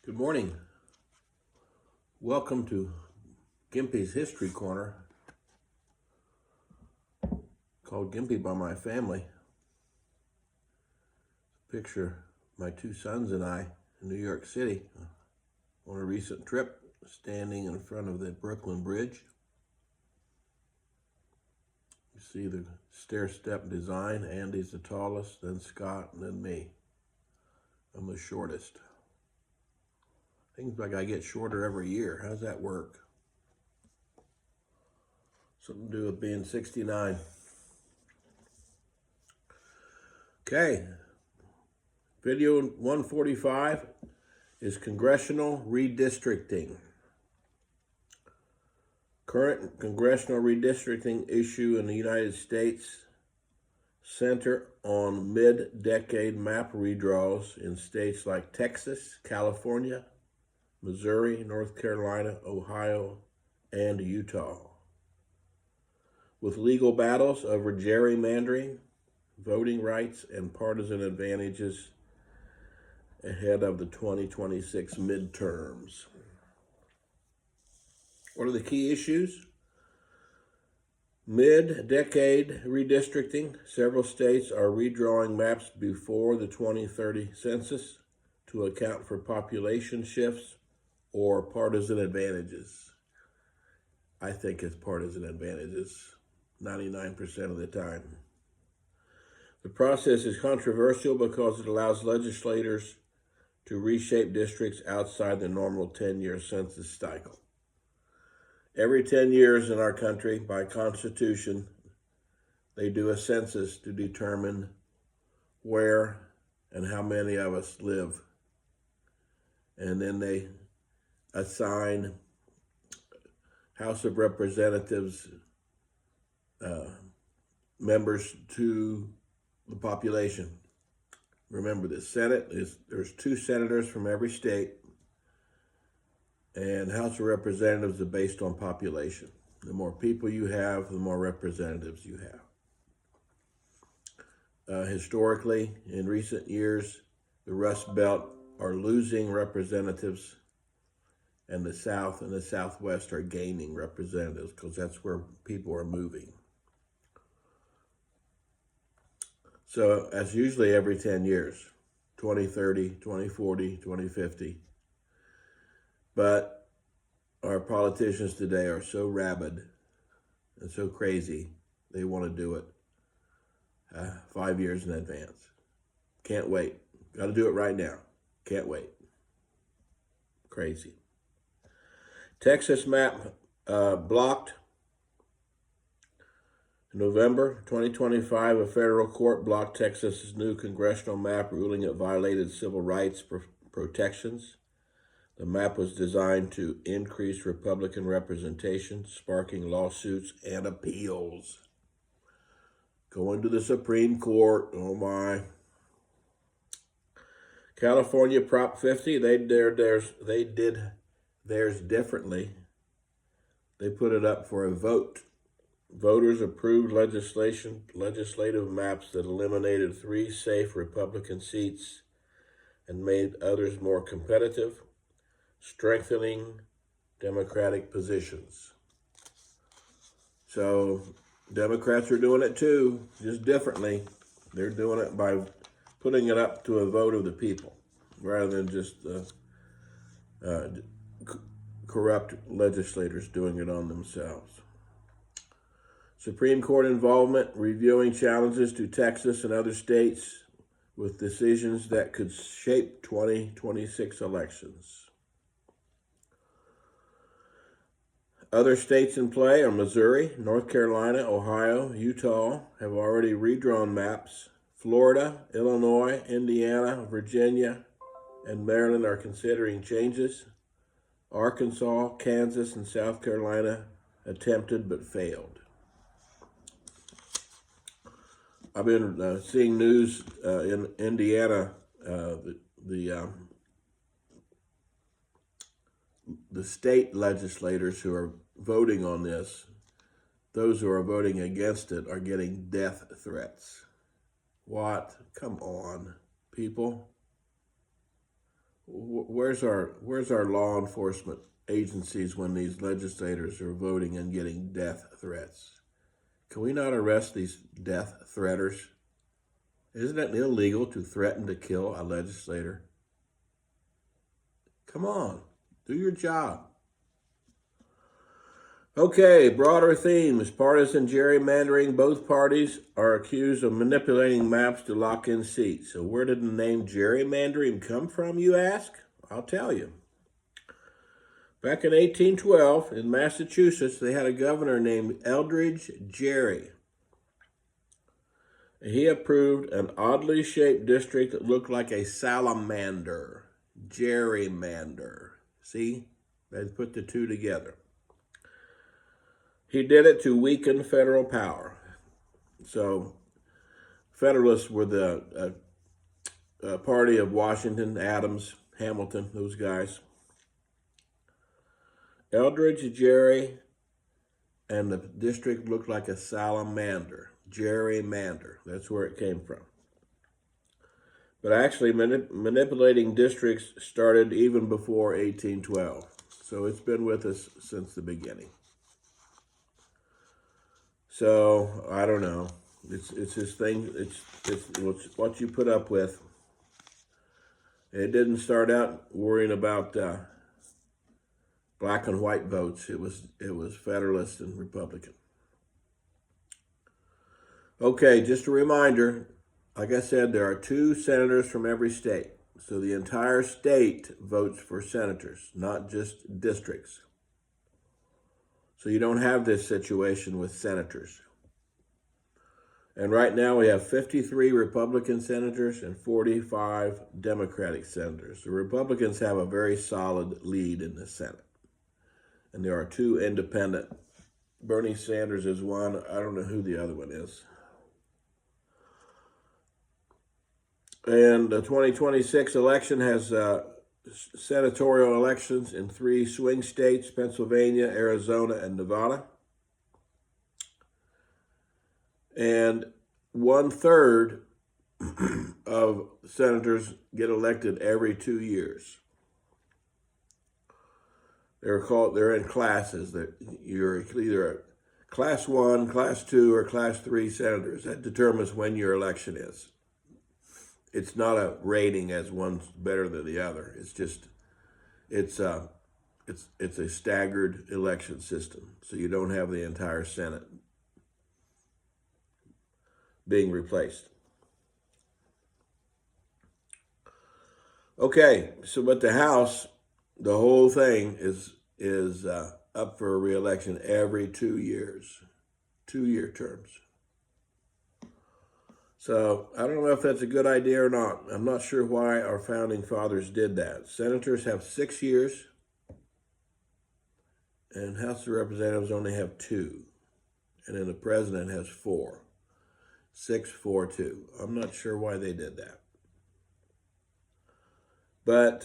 Good morning. Welcome to Gimpy's History Corner, called Gimpy by my family. Picture my two sons and I in New York City on a recent trip, standing in front of the Brooklyn Bridge. You see the stair-step design. Andy's the tallest, then Scott, and then me. I'm the shortest. Seems like I get shorter every year. How's that work? Something to do with being 69. Okay. Video 145 is congressional redistricting. Current congressional redistricting issue in the United States center on mid-decade map redraws in states like Texas, California, Missouri, North Carolina, Ohio, and Utah, with legal battles over gerrymandering, voting rights, and partisan advantages ahead of the 2026 midterms. What are the key issues? Mid-decade redistricting. Several states are redrawing maps before the 2030 census to account for population shifts or partisan advantages. I think it's partisan advantages 99% of the time. The process is controversial because it allows legislators to reshape districts outside the normal 10-year census cycle. Every 10 years in our country, by Constitution, they do a census to determine where and how many of us live. And then they assign House of Representatives members to the population. Remember, the Senate there's 2 senators from every state, and House of Representatives are based on population. The more people you have, the more representatives you have. Historically, in recent years, the Rust Belt are losing representatives, and the South and the Southwest are gaining representatives because that's where people are moving. So that's usually every 10 years, 2030, 2040, 2050. But our politicians today are so rabid and so crazy, they want to do it 5 years in advance. Can't wait. Got to do it right now. Can't wait. Crazy. Texas map blocked. In November 2025, a federal court blocked Texas's new congressional map, ruling it violated civil rights protections. The map was designed to increase Republican representation, sparking lawsuits and appeals. Going to the Supreme Court, oh my. California Prop 50, they did theirs differently. They put it up for a vote. Voters approved legislative maps that eliminated 3 safe Republican seats and made others more competitive, strengthening Democratic positions. So Democrats are doing it too, just differently. They're doing it by putting it up to a vote of the people rather than just corrupt legislators doing it on themselves. Supreme Court involvement, reviewing challenges to Texas and other states with decisions that could shape 2026 elections. Other states in play are Missouri, North Carolina, Ohio, Utah have already redrawn maps. Florida, Illinois, Indiana, Virginia, and Maryland are considering changes. Arkansas, Kansas, and South Carolina attempted but failed. I've been seeing news in Indiana, the state legislators who are voting on this, those who are voting against it are getting death threats. What? Come on, people. Where's our law enforcement agencies when these legislators are voting and getting death threats? Can we not arrest these death threaters? Isn't it illegal to threaten to kill a legislator? Come on, do your job. Okay, broader themes. Partisan gerrymandering. Both parties are accused of manipulating maps to lock in seats. So where did the name gerrymandering come from, you ask? I'll tell you. Back in 1812, in Massachusetts, they had a governor named Eldridge Gerry. He approved an oddly shaped district that looked like a salamander. Gerrymander. See? They put the two together. He did it to weaken federal power. So, Federalists were the party of Washington, Adams, Hamilton, those guys. Eldridge Gerry, and the district looked like a salamander. Gerrymander. That's where it came from. But actually, manipulating districts started even before 1812. So it's been with us since the beginning. So I don't know. It's this thing. It's what you put up with. It didn't start out worrying about black and white votes. It was Federalist and Republican. Okay, just a reminder. Like I said, there are 2 senators from every state. So the entire state votes for senators, not just districts. So you don't have this situation with senators. And right now we have 53 Republican senators and 45 Democratic senators. The Republicans have a very solid lead in the Senate. And there are 2 independent. Bernie Sanders is one. I don't know who the other one is. And the 2026 election has senatorial elections in 3 swing states, Pennsylvania, Arizona, and Nevada. And 1/3 of senators get elected every 2 years. They're in classes. That you're either a class 1, class 2, or class 3 senators. That determines when your election is. It's not a rating as one's better than the other. It's just it's a staggered election system. So you don't have the entire Senate being replaced. Okay, so but the House, the whole thing is up for re-election every 2 years, 2-year terms. So I don't know if that's a good idea or not. I'm not sure why our founding fathers did that. Senators have 6 years, and House of Representatives only have 2, and then the president has 4. 6, 4, 2. I'm not sure why they did that. But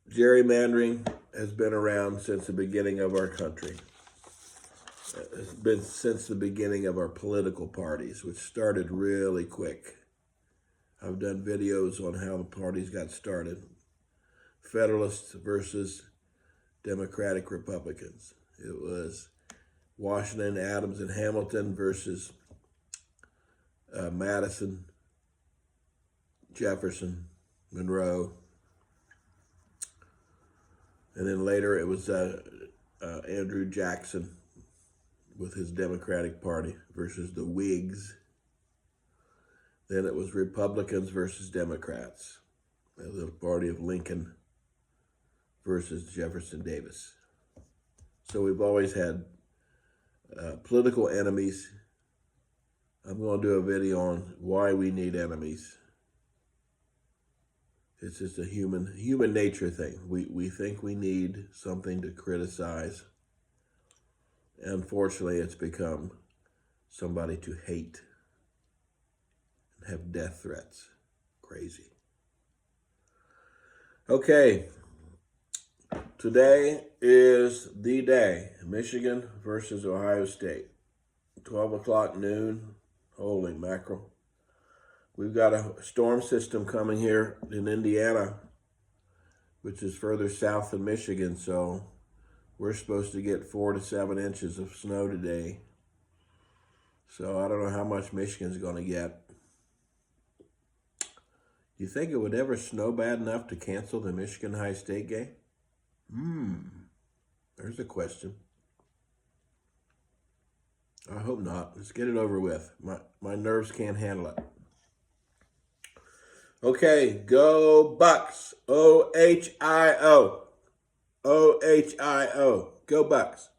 gerrymandering has been around since the beginning of our country. It's been since the beginning of our political parties, which started really quick. I've done videos on how the parties got started. Federalists versus Democratic Republicans. It was Washington, Adams, and Hamilton versus Madison, Jefferson, Monroe. And then later it was Andrew Jackson with his Democratic Party versus the Whigs. Then it was Republicans versus Democrats. The party of Lincoln versus Jefferson Davis. So we've always had political enemies. I'm going to do a video on why we need enemies. It's just a human nature thing. We think we need something to criticize. Unfortunately, it's become somebody to hate and have death threats. Crazy. Okay. Today is the day. Michigan versus Ohio State. 12 o'clock noon. Holy mackerel. We've got a storm system coming here in Indiana which is further south than Michigan, so we're supposed to get 4 to 7 inches of snow today. So I don't know how much Michigan's going to get. Do you think it would ever snow bad enough to cancel the Michigan High State game? There's a question. I hope not. Let's get it over with. My nerves can't handle it. Okay, go Bucks. O-H-I-O. O-H-I-O. Go Bucks.